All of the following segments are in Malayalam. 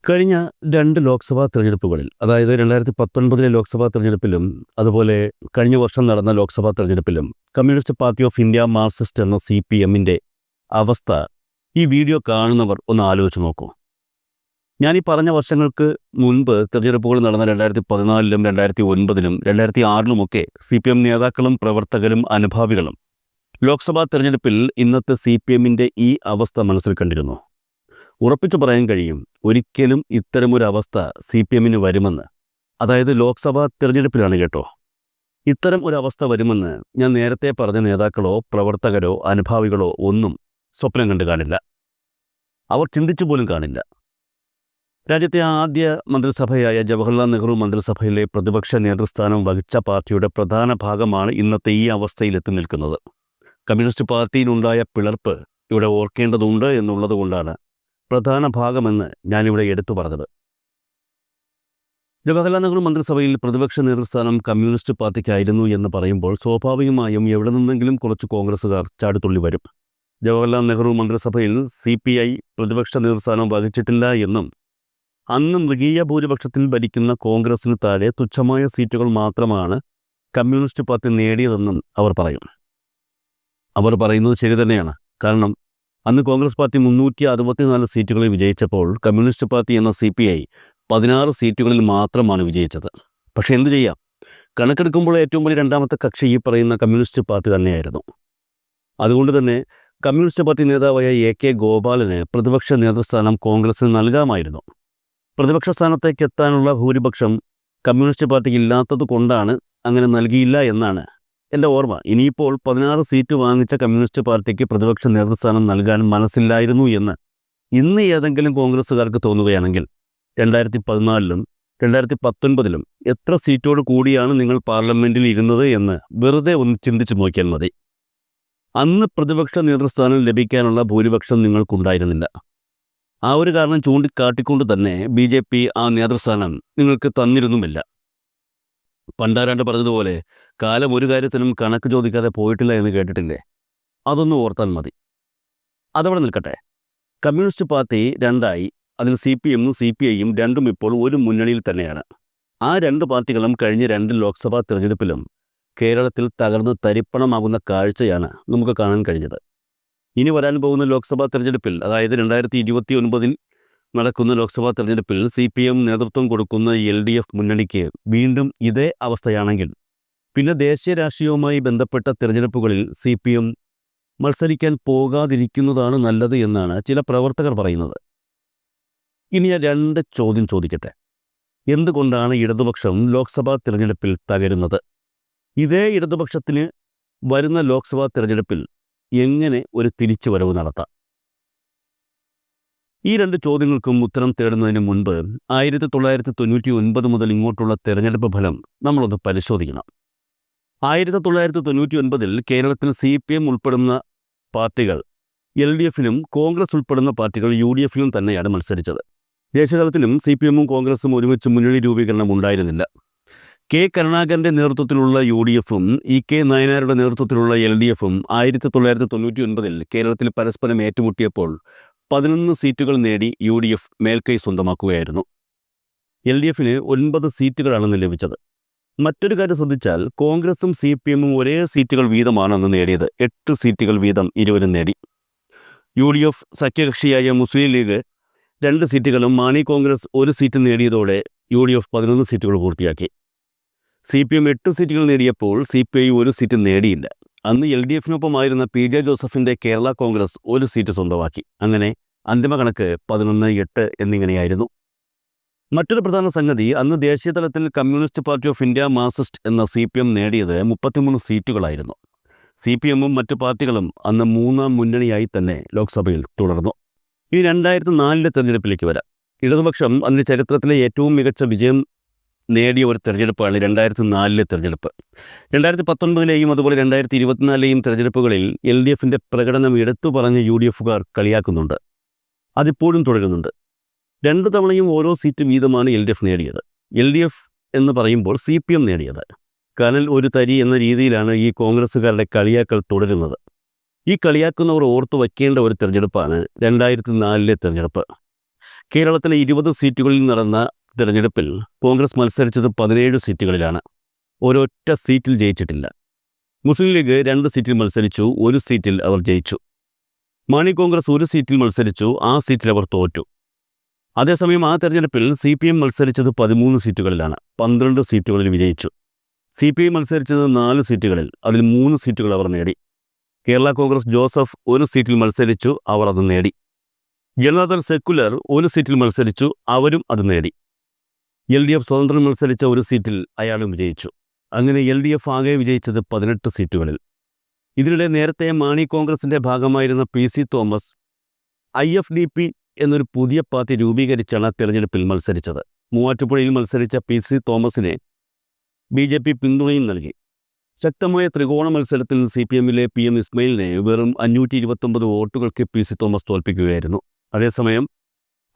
കഴിഞ്ഞ 2 ലോക്സഭാ തെരഞ്ഞെടുപ്പുകളിൽ, അതായത് 2019 ലോക്സഭാ തെരഞ്ഞെടുപ്പിലും അതുപോലെ കഴിഞ്ഞ വർഷം നടന്ന ലോക്സഭാ തെരഞ്ഞെടുപ്പിലും communist party of India Marxist എന്ന CPMന്റെ അവസ്ഥ ഈ വീഡിയോ കാണുന്നവർ ഒന്ന് ആലോചിച്ച് നോക്കൂ. ഞാനീ പറഞ്ഞ വർഷങ്ങൾക്ക് മുൻപ് തെരഞ്ഞെടുപ്പുകൾ നടന്ന 2014-ലും 2009-ലും 2006-ലുമൊക്കെ CPM നേതാക്കളും പ്രവർത്തകരും അനുഭാവികളും ലോക്സഭാ തെരഞ്ഞെടുപ്പിൽ ഇന്നത്തെ CPMന്റെ ഈ അവസ്ഥ മനസ്സിൽ കണ്ടിരുന്നു. ഉറപ്പിച്ചു പറയാൻ കഴിയും, ഒരിക്കലും ഇത്തരമൊരവസ്ഥ CPMന് വരുമെന്ന്. അതായത് ലോക്സഭാ തെരഞ്ഞെടുപ്പിലാണ് കേട്ടോ. ഇത്തരം ഒരവസ്ഥ വരുമെന്ന് ഞാൻ നേരത്തെ പറഞ്ഞ നേതാക്കളോ പ്രവർത്തകരോ അനുഭാവികളോ ഒന്നും സ്വപ്നം കണ്ടു കാണില്ല. അവർ ചിന്തിച്ചു പോലും കാണില്ല. രാജ്യത്തെ ആദ്യ മന്ത്രിസഭയായ ജവഹർലാൽ നെഹ്റു മന്ത്രിസഭയിലെ പ്രതിപക്ഷ നേതൃസ്ഥാനം വഹിച്ച പാർട്ടിയുടെ പ്രധാന ഭാഗമാണ് ഇന്നത്തെ ഈ അവസ്ഥയിലെത്തി നിൽക്കുന്നത്. കമ്മ്യൂണിസ്റ്റ് പാർട്ടിയിലുണ്ടായ പിളർപ്പ് ഇവിടെ ഓർക്കേണ്ടതുണ്ട് എന്നുള്ളത് കൊണ്ടാണ് പ്രധാന ഭാഗമെന്ന് ഞാനിവിടെ എടുത്തു പറഞ്ഞത്. ജവഹർലാൽ നെഹ്റു മന്ത്രിസഭയിൽ പ്രതിപക്ഷ നേതൃസ്ഥാനം കമ്മ്യൂണിസ്റ്റ് പാർട്ടിക്കായിരുന്നു എന്ന് പറയുമ്പോൾ സ്വാഭാവികമായും എവിടെ നിന്നെങ്കിലും കുറച്ച് കോൺഗ്രസ്സുകാർ ചാടിത്തുള്ളി വരും. ജവഹർലാൽ നെഹ്റു മന്ത്രിസഭയിൽ CPI പ്രതിപക്ഷ നേതൃസ്ഥാനം വഹിച്ചിട്ടില്ല എന്നും അന്ന് മൃഗീയ ഭൂരിപക്ഷത്തിൽ ഭരിക്കുന്ന കോൺഗ്രസിന് താഴെ തുച്ഛമായ സീറ്റുകൾ മാത്രമാണ് കമ്മ്യൂണിസ്റ്റ് പാർട്ടി നേടിയതെന്നും അവർ പറയും. അവർ പറയുന്നത് ശരി തന്നെയാണ്. കാരണം അന്ന് കോൺഗ്രസ് പാർട്ടി 364 സീറ്റുകളിൽ വിജയിച്ചപ്പോൾ കമ്മ്യൂണിസ്റ്റ് പാർട്ടി എന്ന CPI 16 സീറ്റുകളിൽ മാത്രമാണ് വിജയിച്ചത്. പക്ഷേ എന്തു ചെയ്യാം, കണക്കെടുക്കുമ്പോൾ ഏറ്റവും വലിയ രണ്ടാമത്തെ കക്ഷി ഈ പറയുന്ന കമ്മ്യൂണിസ്റ്റ് പാർട്ടി തന്നെയായിരുന്നു. അതുകൊണ്ട് തന്നെ കമ്മ്യൂണിസ്റ്റ് പാർട്ടി നേതാവായ AK ഗോപാലന് പ്രതിപക്ഷ നേതൃസ്ഥാനം കോൺഗ്രസിന് നൽകാമായിരുന്നു. പ്രതിപക്ഷ സ്ഥാനത്തേക്ക് എത്താനുള്ള ഭൂരിപക്ഷം കമ്മ്യൂണിസ്റ്റ് പാർട്ടിക്ക് ഇല്ലാത്തത് കൊണ്ടാണ് അങ്ങനെ നൽകിയില്ല എന്നാണ് എൻ്റെ ഓർമ്മ. ഇനിയിപ്പോൾ 16 സീറ്റ് വാങ്ങിച്ച കമ്മ്യൂണിസ്റ്റ് പാർട്ടിക്ക് പ്രതിപക്ഷ നേതൃസ്ഥാനം നൽകാൻ മനസ്സില്ലായിരുന്നു എന്ന് ഇന്ന് ഏതെങ്കിലും കോൺഗ്രസ്സുകാർക്ക് തോന്നുകയാണെങ്കിൽ 2014-ലും 2019-ലും എത്ര സീറ്റോട് കൂടിയാണ് നിങ്ങൾ പാർലമെൻറ്റിൽ ഇരുന്നത് എന്ന് വെറുതെ ഒന്ന് ചിന്തിച്ചു നോക്കിയാൽ മതി. അന്ന് പ്രതിപക്ഷ നേതൃസ്ഥാനം ലഭിക്കാനുള്ള ഭൂരിപക്ഷം നിങ്ങൾക്കുണ്ടായിരുന്നില്ല. ആ ഒരു കാരണം ചൂണ്ടിക്കാട്ടിക്കൊണ്ട് തന്നെ BJP ആ നേതൃസ്ഥാനം നിങ്ങൾക്ക് തന്നിരുന്നുമില്ല. പണ്ടാരാണ്ട് പറഞ്ഞതുപോലെ കാലം ഒരു കാര്യത്തിനും കണക്ക് ചോദിക്കാതെ പോയിട്ടില്ല എന്ന് കേട്ടിട്ടില്ലേ? അതൊന്നും ഓർത്താൽ മതി. അതവിടെ നിൽക്കട്ടെ. കമ്മ്യൂണിസ്റ്റ് പാർട്ടി രണ്ടായി. അതിൽ CPMഉം CPIയും രണ്ടും ഇപ്പോൾ ഒരു മുന്നണിയിൽ തന്നെയാണ്. ആ രണ്ട് പാർട്ടികളും കഴിഞ്ഞ 2 ലോക്സഭാ തെരഞ്ഞെടുപ്പിലും കേരളത്തിൽ തകർന്ന് തരിപ്പണമാകുന്ന കാഴ്ചയാണ് നമുക്ക് കാണാൻ കഴിഞ്ഞത്. ഇനി വരാൻ പോകുന്ന ലോക്സഭാ തെരഞ്ഞെടുപ്പിൽ, അതായത് 2029-ൽ നടക്കുന്ന ലോക്സഭാ തെരഞ്ഞെടുപ്പിൽ CPM നേതൃത്വം കൊടുക്കുന്ന LDF മുന്നണിക്ക് വീണ്ടും ഇതേ അവസ്ഥയാണെങ്കിൽ പിന്നെ ദേശീയ രാഷ്ട്രീയവുമായി ബന്ധപ്പെട്ട തെരഞ്ഞെടുപ്പുകളിൽ CPM മത്സരിക്കാൻ പോകാതിരിക്കുന്നതാണ് നല്ലത് എന്നാണ് ചില പ്രവർത്തകർ പറയുന്നത്. ഇനി ഞാൻ 2 ചോദ്യം ചോദിക്കട്ടെ. എന്തുകൊണ്ടാണ് ഇടതുപക്ഷം ലോക്സഭാ തെരഞ്ഞെടുപ്പിൽ തകരുന്നത്? ഇതേ ഇടതുപക്ഷത്തിന് വരുന്ന ലോക്സഭാ തെരഞ്ഞെടുപ്പിൽ എങ്ങനെ ഒരു തിരിച്ചുവരവ് നടത്താം? ഈ 2 ചോദ്യങ്ങൾക്കും ഉത്തരം തേടുന്നതിന് മുൻപ് 1999 മുതൽ ഇങ്ങോട്ടുള്ള തെരഞ്ഞെടുപ്പ് ഫലം നമ്മളൊന്ന് പരിശോധിക്കണം. 1999-ൽ കേരളത്തിൽ CPM ഉൾപ്പെടുന്ന പാർട്ടികൾ LDFിലും കോൺഗ്രസ് ഉൾപ്പെടുന്ന പാർട്ടികൾ UDFിലും തന്നെയാണ് മത്സരിച്ചത്. ദേശീയതലത്തിലും CPMഉം കോൺഗ്രസും ഒരുമിച്ച് മുന്നണി രൂപീകരണം ഉണ്ടായിരുന്നില്ല. K കരുണാകരൻ്റെ നേതൃത്വത്തിലുള്ള UDFും EK നായനാരുടെ നേതൃത്വത്തിലുള്ള LDFും 1999-ൽ കേരളത്തിൽ പരസ്പരം ഏറ്റുമുട്ടിയപ്പോൾ 11 സീറ്റുകൾ നേടി UDF മേൽക്കൈ സ്വന്തമാക്കുകയായിരുന്നു. LDFിന് 9 സീറ്റുകളാണ് ലഭിച്ചത്. മറ്റൊരു കാര്യം ശ്രദ്ധിച്ചാൽ കോൺഗ്രസും CPMഉം ഒരേ സീറ്റുകൾ വീതമാണ് അന്ന് നേടിയത്. 8 സീറ്റുകൾ വീതം ഇരുവരും നേടി. UDF സഖ്യകക്ഷിയായ മുസ്ലിം ലീഗ് 2 സീറ്റുകളും മാണി കോൺഗ്രസ് 1 സീറ്റ് നേടിയതോടെ UDF 11 സീറ്റുകൾ പൂർത്തിയാക്കി. CPM 8 സീറ്റുകൾ നേടിയപ്പോൾ CPI 1 സീറ്റ് നേടിയില്ല. അന്ന് LDFിനൊപ്പമായിരുന്ന PJ ജോസഫിൻ്റെ കേരള കോൺഗ്രസ് 1 സീറ്റ് സ്വന്തമാക്കി. അങ്ങനെ അന്തിമ കണക്ക് 11-8 എന്നിങ്ങനെയായിരുന്നു. മറ്റൊരു പ്രധാന സംഗതി, അന്ന് ദേശീയ തലത്തിൽ communist party of India Marxist എന്ന CPM നേടിയത് 33 സീറ്റുകളായിരുന്നു. CPMഉം മറ്റു പാർട്ടികളും അന്ന് 3-ാം മുന്നണിയായി തന്നെ ലോക്സഭയിൽ തുടർന്നു. ഇനി 2004-ലെ തെരഞ്ഞെടുപ്പിലേക്ക് വരാം. ഇടതുപക്ഷം അതിൻ്റെ ചരിത്രത്തിലെ ഏറ്റവും മികച്ച വിജയം നേടിയ ഒരു തെരഞ്ഞെടുപ്പാണ് 2004-ലെ തെരഞ്ഞെടുപ്പ്. 2019-ലെയും അതുപോലെ 2024-ലെയും തെരഞ്ഞെടുപ്പുകളിൽ LDFിൻ്റെ പ്രകടനം എടുത്തു പറഞ്ഞ് UDFുകാർ കളിയാക്കുന്നുണ്ട്. അതിപ്പോഴും തുടരുന്നുണ്ട്. 2 തവണയും ഓരോ സീറ്റ് വീതമാണ് LDF നേടിയത്. LDF എന്ന് പറയുമ്പോൾ CPM നേടിയത്. കനൽ ഒരു തരി എന്ന രീതിയിലാണ് ഈ കോൺഗ്രസ്സുകാരുടെ കളിയാക്കൽ തുടരുന്നത്. ഈ കളിയാക്കുന്നവർ ഓർത്തു വയ്ക്കേണ്ട ഒരു തെരഞ്ഞെടുപ്പാണ് 2004-ലെ തെരഞ്ഞെടുപ്പ്. കേരളത്തിലെ 20 സീറ്റുകളിൽ നടന്ന തിരഞ്ഞെടുപ്പിൽ കോൺഗ്രസ് മത്സരിച്ചത് 17 സീറ്റുകളിലാണ്. ഒരൊറ്റ സീറ്റിൽ ജയിച്ചിട്ടില്ല. മുസ്ലിം ലീഗ് 2 സീറ്റിൽ മത്സരിച്ചു, 1 സീറ്റിൽ അവർ ജയിച്ചു. മാണി കോൺഗ്രസ് 1 സീറ്റിൽ മത്സരിച്ചു, ആ സീറ്റിൽ അവർ തോറ്റു. അതേസമയം ആ തെരഞ്ഞെടുപ്പിൽ CPM മത്സരിച്ചത് 13 സീറ്റുകളിലാണ്, 12 സീറ്റുകളിൽ വിജയിച്ചു. CPI മത്സരിച്ചത് 4 സീറ്റുകളിൽ, അതിൽ 3 സീറ്റുകൾ അവർ നേടി. കേരള കോൺഗ്രസ് ജോസഫ് 1 സീറ്റിൽ മത്സരിച്ചു, അവർ അത് നേടി. ജനതാദൾ സെക്കുലർ 1 സീറ്റിൽ മത്സരിച്ചു, അവരും അത് നേടി. LDF സ്വതന്ത്രം മത്സരിച്ച 1 സീറ്റിൽ അയാളും വിജയിച്ചു. അങ്ങനെ LDF ആകെ വിജയിച്ചത് 18 സീറ്റുകളിൽ. ഇതിനിടെ നേരത്തെ മാണി കോൺഗ്രസിൻ്റെ ഭാഗമായിരുന്ന PC തോമസ് IFDP എന്നൊരു പുതിയ പാർട്ടി രൂപീകരിച്ചാണ് തെരഞ്ഞെടുപ്പിൽ മത്സരിച്ചത്. മൂവാറ്റുപുഴയിൽ മത്സരിച്ച PC തോമസിനെ BJP പിന്തുണയും നൽകി. ശക്തമായ ത്രികോണ മത്സരത്തിൽ CPMലെ PM ഇസ്മയിലിനെ വെറും 529 വോട്ടുകൾക്ക് PC തോമസ് തോൽപ്പിക്കുകയായിരുന്നു. അതേസമയം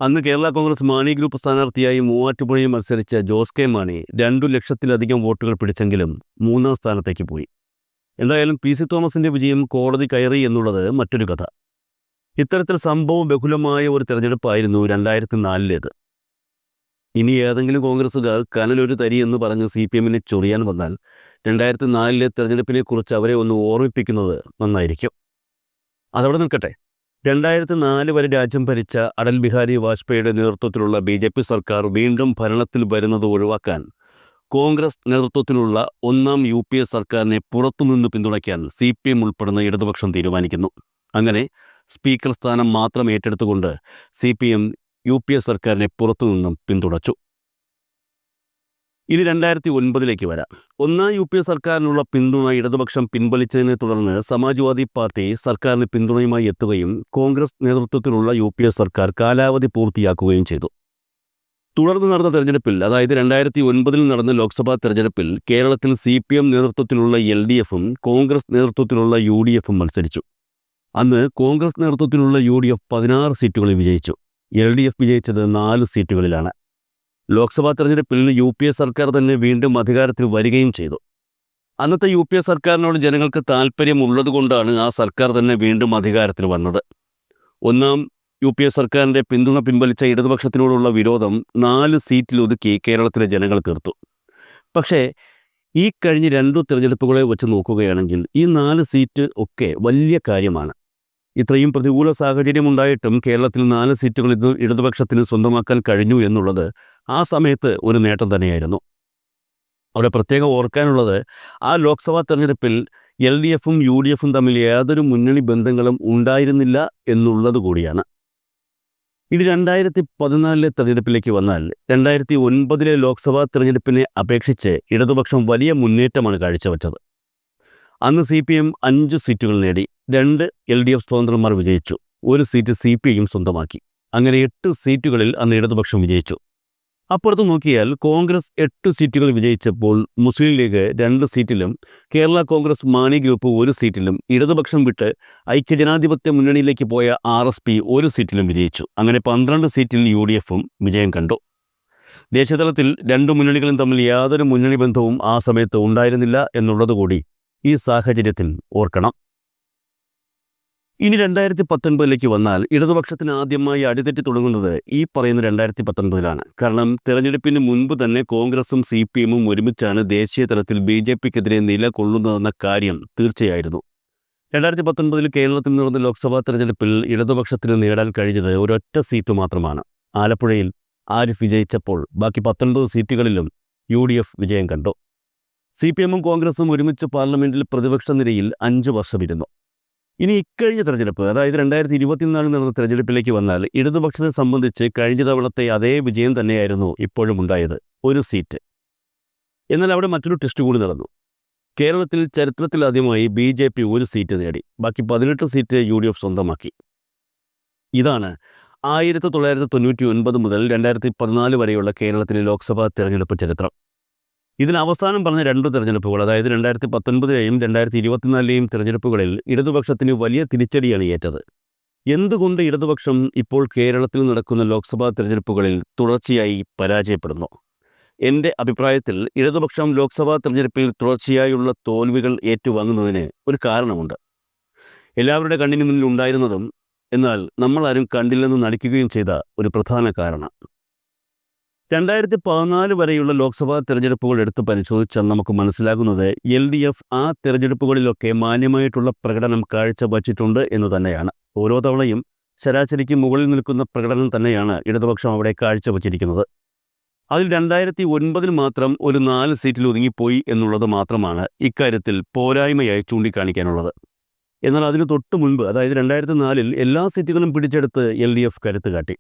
അന്ന് കേരള കോൺഗ്രസ് മാണി ഗ്രൂപ്പ് സ്ഥാനാർത്ഥിയായി മൂവാറ്റുപുഴയിൽ മത്സരിച്ച ജോസ് കെ മാണി 2 ലക്ഷത്തിലധികം വോട്ടുകൾ പിടിച്ചെങ്കിലും 3ാം സ്ഥാനത്തേക്ക് പോയി. എന്തായാലും PC തോമസിൻ്റെ വിജയം കോടതി കയറി എന്നുള്ളത് മറ്റൊരു കഥ. ഇത്തരത്തിൽ സംഭവ ബഹുലമായ ഒരു തെരഞ്ഞെടുപ്പായിരുന്നു 2004-ലേത്. ഇനി ഏതെങ്കിലും കോൺഗ്രസ്സുകാർ കനലൊരു തരി എന്ന് പറഞ്ഞ് CPMനെ ചൊറിയാൻ വന്നാൽ 2004-ലെ തെരഞ്ഞെടുപ്പിനെക്കുറിച്ച് അവരെ ഒന്ന് ഓർമ്മിപ്പിക്കുന്നത് നന്നായിരിക്കും. അതവിടെ നിൽക്കട്ടെ. 2004 വരെ രാജ്യം ഭരിച്ച അടൽ ബിഹാരി വാജ്പേയിയുടെ നേതൃത്വത്തിലുള്ള BJP സർക്കാർ വീണ്ടും ഭരണത്തിൽ വരുന്നത് ഒഴിവാക്കാൻ കോൺഗ്രസ് നേതൃത്വത്തിലുള്ള 1ാം UPA സർക്കാരിനെ പുറത്തുനിന്ന് പിന്തുണയ്ക്കാൻ CPM ഉൾപ്പെടുന്ന ഇടതുപക്ഷം തീരുമാനിക്കുന്നു. അങ്ങനെ സ്പീക്കർ സ്ഥാനം മാത്രം ഏറ്റെടുത്തുകൊണ്ട് CPM UPA സർക്കാരിനെ പുറത്തുനിന്നും പിന്തുണച്ചു. ഇനി 2009-ലേക്ക് വരാം. 1ാം UPA സർക്കാരിനുള്ള പിന്തുണ ഇടതുപക്ഷം പിൻവലിച്ചതിനെ തുടർന്ന് സമാജ്വാദി പാർട്ടി സർക്കാരിന് പിന്തുണയുമായി എത്തുകയും കോൺഗ്രസ് നേതൃത്വത്തിലുള്ള UPA സർക്കാർ കാലാവധി പൂർത്തിയാക്കുകയും ചെയ്തു. തുടർന്ന് നടന്ന തെരഞ്ഞെടുപ്പിൽ, അതായത് 2009-ൽ നടന്ന ലോക്സഭാ തെരഞ്ഞെടുപ്പിൽ കേരളത്തിൽ CPM നേതൃത്വത്തിലുള്ള LDFും കോൺഗ്രസ് നേതൃത്വത്തിലുള്ള UDFും മത്സരിച്ചു. അന്ന് കോൺഗ്രസ് നേതൃത്വത്തിലുള്ള UDF 16 സീറ്റുകളിൽ വിജയിച്ചു. LDF വിജയിച്ചത് 4 സീറ്റുകളിലാണ്. ലോക്സഭാ തെരഞ്ഞെടുപ്പിൽ UPA സർക്കാർ തന്നെ വീണ്ടും അധികാരത്തിൽ വരികയും ചെയ്തു. അന്നത്തെ UPA സർക്കാരിനോട് ജനങ്ങൾക്ക് താൽപ്പര്യമുള്ളതുകൊണ്ടാണ് ആ സർക്കാർ തന്നെ വീണ്ടും അധികാരത്തിൽ വന്നത്. 1ാം UPA സർക്കാരിൻ്റെ പിന്തുണ പിൻവലിച്ച ഇടതുപക്ഷത്തിനോടുള്ള വിരോധം 4 സീറ്റിൽ ഒതുക്കി കേരളത്തിലെ ജനങ്ങൾ തീർത്തു. പക്ഷേ ഈ കഴിഞ്ഞ 2 തെരഞ്ഞെടുപ്പുകളെ വെച്ച് നോക്കുകയാണെങ്കിൽ ഈ 4 സീറ്റ് ഒക്കെ വലിയ കാര്യമാണ്. ഇത്രയും പ്രതികൂല സാഹചര്യമുണ്ടായിട്ടും കേരളത്തിൽ 4 സീറ്റുകൾ ഇടതുപക്ഷത്തിന് സ്വന്തമാക്കാൻ കഴിഞ്ഞു എന്നുള്ളത് ആ സമയത്ത് ഒരു നേട്ടം തന്നെയായിരുന്നു. അവിടെ പ്രത്യേകം ഓർക്കാനുള്ളത്, ആ ലോക്സഭാ തെരഞ്ഞെടുപ്പിൽ LDFും UDFും തമ്മിൽ യാതൊരു മുന്നണി ബന്ധങ്ങളും ഉണ്ടായിരുന്നില്ല എന്നുള്ളത് കൂടിയാണ്. ഇനി 2014-ലെ തെരഞ്ഞെടുപ്പിലേക്ക് വന്നാൽ 2009-ലെ ലോക്സഭാ തെരഞ്ഞെടുപ്പിനെ അപേക്ഷിച്ച് ഇടതുപക്ഷം വലിയ മുന്നേറ്റമാണ് കാഴ്ചവെച്ചത്. അന്ന് CPM 5 സീറ്റുകൾ നേടി, 2 LDF സ്വതന്ത്രന്മാർ വിജയിച്ചു, 1 സീറ്റ് CPIയും സ്വന്തമാക്കി. അങ്ങനെ 8 സീറ്റുകളിൽ അന്ന് ഇടതുപക്ഷം വിജയിച്ചു. അപ്പുറത്ത് നോക്കിയാൽ കോൺഗ്രസ് 8 സീറ്റുകൾ വിജയിച്ചപ്പോൾ മുസ്ലിം ലീഗ് 2 സീറ്റിലും കേരള കോൺഗ്രസ് മാണി ഗ്രൂപ്പ് 1 സീറ്റിലും ഇടതുപക്ഷം വിട്ട് ഐക്യജനാധിപത്യ മുന്നണിയിലേക്ക് പോയ RSP 1 സീറ്റിലും വിജയിച്ചു. അങ്ങനെ 12 സീറ്റിൽ UDFും വിജയം കണ്ടു. ദേശീയതലത്തിൽ 2 മുന്നണികളും തമ്മിൽ യാതൊരു മുന്നണി ബന്ധവും ആ സമയത്ത് ഉണ്ടായിരുന്നില്ല എന്നുള്ളതുകൂടി ഈ സാഹചര്യത്തിൽ ഓർക്കണം. ഇനി 2019-ലേക്ക് വന്നാൽ ഇടതുപക്ഷത്തിന് ആദ്യമായി അടിതെറ്റി തുടങ്ങുന്നത് ഈ പറയുന്ന 2019-ലാണ്. കാരണം തെരഞ്ഞെടുപ്പിന് മുൻപ് തന്നെ കോൺഗ്രസും CPMും ഒരുമിച്ചാണ് ദേശീയ തലത്തിൽ BJPക്കെതിരെ നിലകൊള്ളുന്നതെന്ന കാര്യം തീർച്ചയായിരുന്നു. 2019-ൽ കേരളത്തിൽ നടന്ന ലോക്സഭാ തെരഞ്ഞെടുപ്പിൽ ഇടതുപക്ഷത്തിന് നേടാൻ കഴിഞ്ഞത് ഒരൊറ്റ സീറ്റ് മാത്രമാണ്. ആലപ്പുഴയിൽ ആരിഫ് വിജയിച്ചപ്പോൾ ബാക്കി 19 സീറ്റുകളിലും UDF വിജയം കണ്ടു. CPMും കോൺഗ്രസും ഒരുമിച്ച് പാർലമെന്റിൽ പ്രതിപക്ഷ നിരയിൽ 5 വർഷം ഇരുന്നു. ഇനി ഇക്കഴിഞ്ഞ തെരഞ്ഞെടുപ്പ്, അതായത് 2024 നടന്ന തെരഞ്ഞെടുപ്പിലേക്ക് വന്നാൽ ഇടതുപക്ഷത്തെ സംബന്ധിച്ച് കഴിഞ്ഞ തവണത്തെ അതേ വിജയം തന്നെയായിരുന്നു ഇപ്പോഴും ഉണ്ടായത്, 1 സീറ്റ്. എന്നാൽ അവിടെ മറ്റൊരു ടെസ്റ്റ് കൂടി നടന്നു. കേരളത്തിൽ ചരിത്രത്തിലാദ്യമായി BJP 1 സീറ്റ് നേടി, ബാക്കി 18 സീറ്റ് UDF സ്വന്തമാക്കി. ഇതാണ് 1999 മുതൽ 2014 വരെയുള്ള കേരളത്തിലെ ലോക്സഭാ തെരഞ്ഞെടുപ്പ് ചരിത്രം. ഇതിന് അവസാനം പറഞ്ഞ 2 തെരഞ്ഞെടുപ്പുകൾ, അതായത് 2019-ലെയും 2024-ലെയും തെരഞ്ഞെടുപ്പുകളിൽ ഇടതുപക്ഷത്തിന് വലിയ തിരിച്ചടിയാണ് ഏറ്റത്. എന്തുകൊണ്ട് ഇടതുപക്ഷം ഇപ്പോൾ കേരളത്തിൽ നടക്കുന്ന ലോക്സഭാ തെരഞ്ഞെടുപ്പുകളിൽ തുടർച്ചയായി പരാജയപ്പെടുന്നു? എൻ്റെ അഭിപ്രായത്തിൽ ഇടതുപക്ഷം ലോക്സഭാ തെരഞ്ഞെടുപ്പിൽ തുടർച്ചയായുള്ള തോൽവികൾ ഏറ്റുവാങ്ങുന്നതിന് ഒരു കാരണമുണ്ട്. എല്ലാവരുടെ കണ്ണിന് മുന്നിൽ ഉണ്ടായിരുന്നതും എന്നാൽ നമ്മളാരും കണ്ടില്ലെന്ന് നടിക്കുകയും ചെയ്ത ഒരു പ്രധാന കാരണം. 2014 വരെയുള്ള ലോക്സഭാ തെരഞ്ഞെടുപ്പുകൾ എടുത്ത് പരിശോധിച്ചാൽ നമുക്ക് മനസ്സിലാകുന്നത് LDF ആ തെരഞ്ഞെടുപ്പുകളിലൊക്കെ മാന്യമായിട്ടുള്ള പ്രകടനം കാഴ്ചവച്ചിട്ടുണ്ട് എന്ന് തന്നെയാണ്. ഓരോ തവണയും ശരാശരിക്ക് മുകളിൽ നിൽക്കുന്ന പ്രകടനം തന്നെയാണ് ഇടതുപക്ഷം അവിടെ കാഴ്ചവച്ചിരിക്കുന്നത്. അതിൽ 2009 മാത്രം ഒരു 4 സീറ്റിൽ ഒതുങ്ങിപ്പോയി എന്നുള്ളത് മാത്രമാണ് ഇക്കാര്യത്തിൽ പോരായ്മയായി ചൂണ്ടിക്കാണിക്കാനുള്ളത്. എന്നാൽ അതിന് തൊട്ട് മുൻപ്, അതായത് 2004 എല്ലാ സീറ്റുകളും പിടിച്ചെടുത്ത് LDF കരുത്ത് കാട്ടി.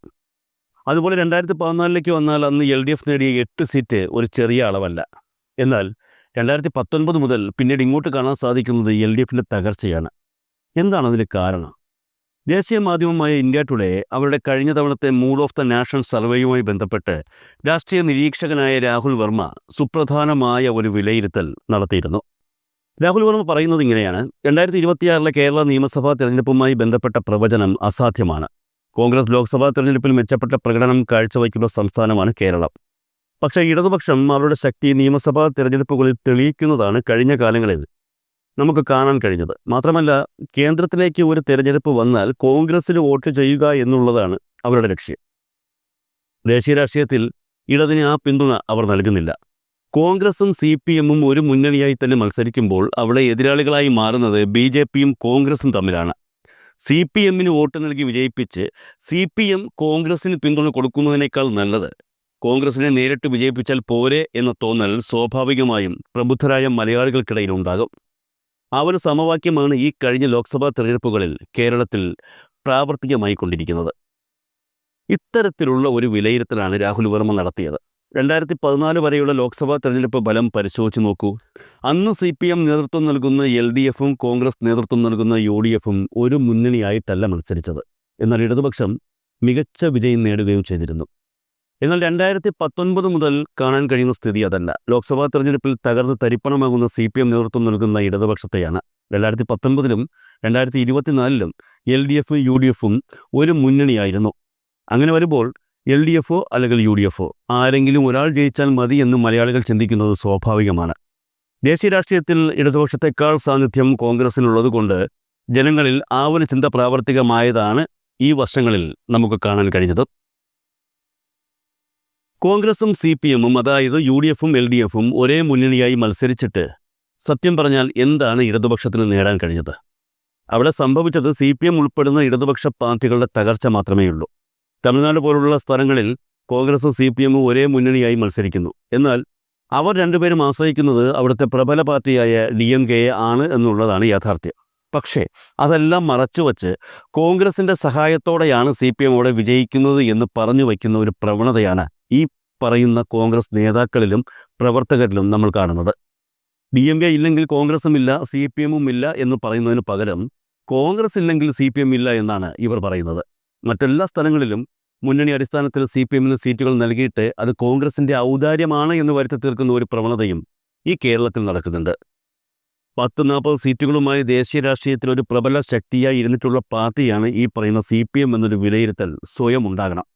അതുപോലെ 2014 വന്നാൽ അന്ന് LDF നേടിയ 8 സീറ്റ് ഒരു ചെറിയ അളവല്ല. എന്നാൽ 2019 മുതൽ പിന്നീട് ഇങ്ങോട്ട് കാണാൻ സാധിക്കുന്നത് LDFിൻ്റെ തകർച്ചയാണ്. എന്താണ് അതിന് കാരണം? ദേശീയ മാധ്യമമായ ഇന്ത്യ ടുഡേ അവരുടെ കഴിഞ്ഞ തവണത്തെ മൂഡ് ഓഫ് ദ നാഷൻ സർവേയുമായി ബന്ധപ്പെട്ട് രാഷ്ട്രീയ നിരീക്ഷകനായ രാഹുൽ വർമ്മ സുപ്രധാനമായ ഒരു വിലയിരുത്തൽ നടത്തിയിരുന്നു. രാഹുൽ വർമ്മ പറയുന്നത് ഇങ്ങനെയാണ്: 2026 കേരള നിയമസഭാ തെരഞ്ഞെടുപ്പുമായി ബന്ധപ്പെട്ട പ്രവചനം അസാധ്യമാണ്. കോൺഗ്രസ് ലോക്സഭാ തെരഞ്ഞെടുപ്പിൽ മെച്ചപ്പെട്ട പ്രകടനം കാഴ്ചവയ്ക്കുന്ന സംസ്ഥാനമാണ് കേരളം. പക്ഷേ ഇടതുപക്ഷം അവരുടെ ശക്തി നിയമസഭാ തെരഞ്ഞെടുപ്പുകളിൽ തെളിയിക്കുന്നതാണ് കഴിഞ്ഞ കാലങ്ങളിൽ നമുക്ക് കാണാൻ കഴിഞ്ഞത്. മാത്രമല്ല, കേന്ദ്രത്തിലേക്ക് ഒരു തെരഞ്ഞെടുപ്പ് വന്നാൽ കോൺഗ്രസിന് വോട്ട് ചെയ്യുക എന്നുള്ളതാണ് അവരുടെ ലക്ഷ്യം. ദേശീയ രാഷ്ട്രീയത്തിൽ ഇടതിന് ആ പിന്തുണ അവർ നൽകുന്നില്ല. കോൺഗ്രസും CPMഉം ഒരു മുന്നണിയായി തന്നെ മത്സരിക്കുമ്പോൾ അവിടെ എതിരാളികളായി മാറുന്നത് BJPയും കോൺഗ്രസും തമ്മിലാണ്. CPMന് വോട്ട് നൽകി വിജയിപ്പിച്ച് CPM കോൺഗ്രസിന് പിന്തുണ കൊടുക്കുന്നതിനേക്കാൾ നല്ലത് കോൺഗ്രസിനെ നേരിട്ട് വിജയിപ്പിച്ചാൽ പോരെ എന്ന തോന്നൽ സ്വാഭാവികമായും പ്രബുദ്ധരായ മലയാളികൾക്കിടയിൽ ഉണ്ടാകും. ആ ഒരു സമവാക്യമാണ് ഈ കഴിഞ്ഞ ലോക്സഭാ തെരഞ്ഞെടുപ്പുകളിൽ കേരളത്തിൽ പ്രാവർത്തികമായി കൊണ്ടിരിക്കുന്നത്. ഇത്തരത്തിലുള്ള ഒരു വിലയിരുത്തലാണ് രാഹുൽ വർമ്മ നടത്തിയത്. 2014 വരെയുള്ള ലോക്സഭാ തെരഞ്ഞെടുപ്പ് ഫലം പരിശോധിച്ച് നോക്കൂ. അന്ന് CPM നേതൃത്വം നൽകുന്ന LDFും കോൺഗ്രസ് നേതൃത്വം നൽകുന്ന UDFും ഒരു മുന്നണിയായിട്ടല്ല മത്സരിച്ചത്. എന്നാൽ ഇടതുപക്ഷം മികച്ച വിജയം നേടുകയും ചെയ്തിരുന്നു. എന്നാൽ 2019 മുതൽ കാണാൻ കഴിയുന്ന സ്ഥിതി അതല്ല. ലോക്സഭാ തെരഞ്ഞെടുപ്പിൽ തകർന്ന് തരിപ്പണമാകുന്ന CPM നേതൃത്വം നൽകുന്ന ഇടതുപക്ഷത്തെയാണ്. 2019ലും 2024ലും LDFും UDFും ഒരു മുന്നണിയായിരുന്നു. അങ്ങനെ വരുമ്പോൾ LDFോ അല്ലെങ്കിൽ UDFോ ആരെങ്കിലും ഒരാൾ ജയിച്ചാൽ മതി എന്ന് മലയാളികൾ ചിന്തിക്കുന്നത് സ്വാഭാവികമാണ്. ദേശീയ രാഷ്ട്രീയത്തിൽ ഇടതുപക്ഷത്തെക്കാൾ സാന്നിധ്യം കോൺഗ്രസിനുള്ളതുകൊണ്ട് ജനങ്ങളിൽ ആ ഒരു ചിന്ത പ്രാവർത്തികമായതാണ് ഈ വർഷങ്ങളിൽ നമുക്ക് കാണാൻ കഴിഞ്ഞത്. കോൺഗ്രസും CPMഉം, അതായത് UDFും LDFും ഒരേ മുന്നണിയായി മത്സരിച്ചിട്ട് സത്യം പറഞ്ഞാൽ എന്താണ് ഇടതുപക്ഷത്തിന് നേടാൻ കഴിഞ്ഞത്? അവിടെ സംഭവിച്ചത് CPM ഉൾപ്പെടുന്ന ഇടതുപക്ഷ പാർട്ടികളുടെ തകർച്ച മാത്രമേയുള്ളൂ. തമിഴ്നാട് പോലുള്ള സ്ഥലങ്ങളിൽ കോൺഗ്രസും CPMഉം ഒരേ മുന്നണിയായി മത്സരിക്കുന്നു. എന്നാൽ അവർ രണ്ടുപേരും ആശ്രയിക്കുന്നത് അവിടുത്തെ പ്രബല പാർട്ടിയായ DMKയെ ആണ് എന്നുള്ളതാണ് യാഥാർത്ഥ്യം. പക്ഷേ അതെല്ലാം മറച്ചുവച്ച് കോൺഗ്രസിൻ്റെ സഹായത്തോടെയാണ് CPM അവിടെ വിജയിക്കുന്നത് എന്ന് പറഞ്ഞു വയ്ക്കുന്ന ഒരു പ്രവണതയാണ് ഈ പറയുന്ന കോൺഗ്രസ് നേതാക്കളിലും പ്രവർത്തകരിലും നമ്മൾ കാണുന്നത്. DMK ഇല്ലെങ്കിൽ കോൺഗ്രസും ഇല്ല, CPMഉം ഇല്ല എന്ന് പറയുന്നതിന് പകരം കോൺഗ്രസ് ഇല്ലെങ്കിൽ CPM ഇല്ല എന്നാണ് ഇവർ പറയുന്നത്. മറ്റെല്ലാ സ്ഥലങ്ങളിലും മുന്നണി അടിസ്ഥാനത്തിൽ CPMന് സീറ്റുകൾ നൽകിയിട്ട് അത് കോൺഗ്രസിൻ്റെ ഔദാര്യമാണ് എന്ന് വരുത്തി തീർക്കുന്ന ഒരു പ്രവണതയും ഈ കേരളത്തിൽ നടക്കുന്നുണ്ട്. 10-40 സീറ്റുകളുമായി ദേശീയ രാഷ്ട്രീയത്തിൽ ഒരു പ്രബല ശക്തിയായി ഇരുന്നിട്ടുള്ള പാർട്ടിയാണ് ഈ പറയുന്ന CPM എന്നൊരു വിലയിരുത്തൽ സ്വയം ഉണ്ടാകണം.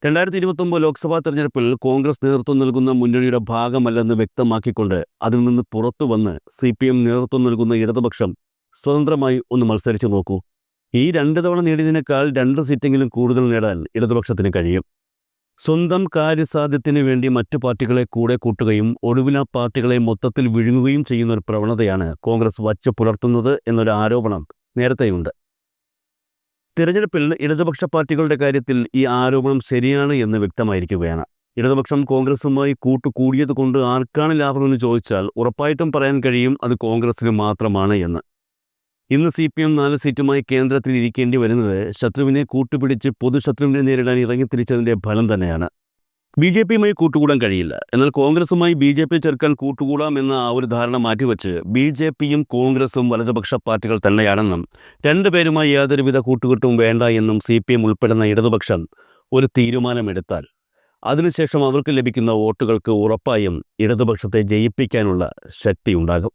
2029 ലോക്സഭാ തെരഞ്ഞെടുപ്പിൽ കോൺഗ്രസ് നേതൃത്വം നൽകുന്ന മുന്നണിയുടെ ഭാഗമല്ലെന്ന് വ്യക്തമാക്കിക്കൊണ്ട് അതിൽ നിന്ന് പുറത്തു വന്ന് CPM നേതൃത്വം നൽകുന്ന ഇടതുപക്ഷം സ്വതന്ത്രമായി ഒന്ന് മത്സരിച്ചു നോക്കൂ. ഈ 2 തവണ നേടിയതിനേക്കാൾ 2 സീറ്റെങ്കിലും കൂടുതൽ നേടാൻ ഇടതുപക്ഷത്തിന് കഴിയും. സ്വന്തം കാര്യസാധ്യത്തിന് വേണ്ടി മറ്റു പാർട്ടികളെ കൂടെ കൂട്ടുകയും ഒടുവിൽ ആ പാർട്ടികളെ മൊത്തത്തിൽ വിഴുങ്ങുകയും ചെയ്യുന്ന ഒരു പ്രവണതയാണ് കോൺഗ്രസ് വച്ച് പുലർത്തുന്നത് എന്നൊരു ആരോപണം നേരത്തെയുണ്ട്. തിരഞ്ഞെടുപ്പിൽ ഇടതുപക്ഷ പാർട്ടികളുടെ കാര്യത്തിൽ ഈ ആരോപണം ശരിയാണ് എന്ന് വ്യക്തമായിരിക്കുകയാണ്. ഇടതുപക്ഷം കോൺഗ്രസുമായി കൂട്ടുകൂടിയത് കൊണ്ട് ആർക്കാണ് ലാഭമെന്ന് ചോദിച്ചാൽ ഉറപ്പായിട്ടും പറയാൻ കഴിയും അത് കോൺഗ്രസിന് മാത്രമാണ് എന്ന്. ഇന്ന് CPM 4 സീറ്റുമായി കേന്ദ്രത്തിൽ ഇരിക്കേണ്ടി വരുന്നത് ശത്രുവിനെ കൂട്ടുപിടിച്ച് പൊതുശത്രുവിനെ നേരിടാൻ ഇറങ്ങിത്തിരിച്ചതിൻ്റെ ഫലം തന്നെയാണ്. BJPയുമായി കൂട്ടുകൂടാൻ കഴിയില്ല. എന്നാൽ കോൺഗ്രസുമായി BJP ചേർക്കാൻ കൂട്ടുകൂടാം എന്ന ആ ഒരു ധാരണ മാറ്റിവെച്ച് BJPയും കോൺഗ്രസും വലതുപക്ഷ പാർട്ടികൾ തന്നെയാണെന്നും രണ്ടുപേരുമായി യാതൊരുവിധ കൂട്ടുകെട്ടും വേണ്ട എന്നും CPM ഉൾപ്പെടുന്ന ഇടതുപക്ഷം ഒരു തീരുമാനമെടുത്താൽ അതിനുശേഷം അവർക്ക് ലഭിക്കുന്ന വോട്ടുകൾക്ക് ഉറപ്പായും ഇടതുപക്ഷത്തെ ജയിപ്പിക്കാനുള്ള ശക്തി ഉണ്ടാകും.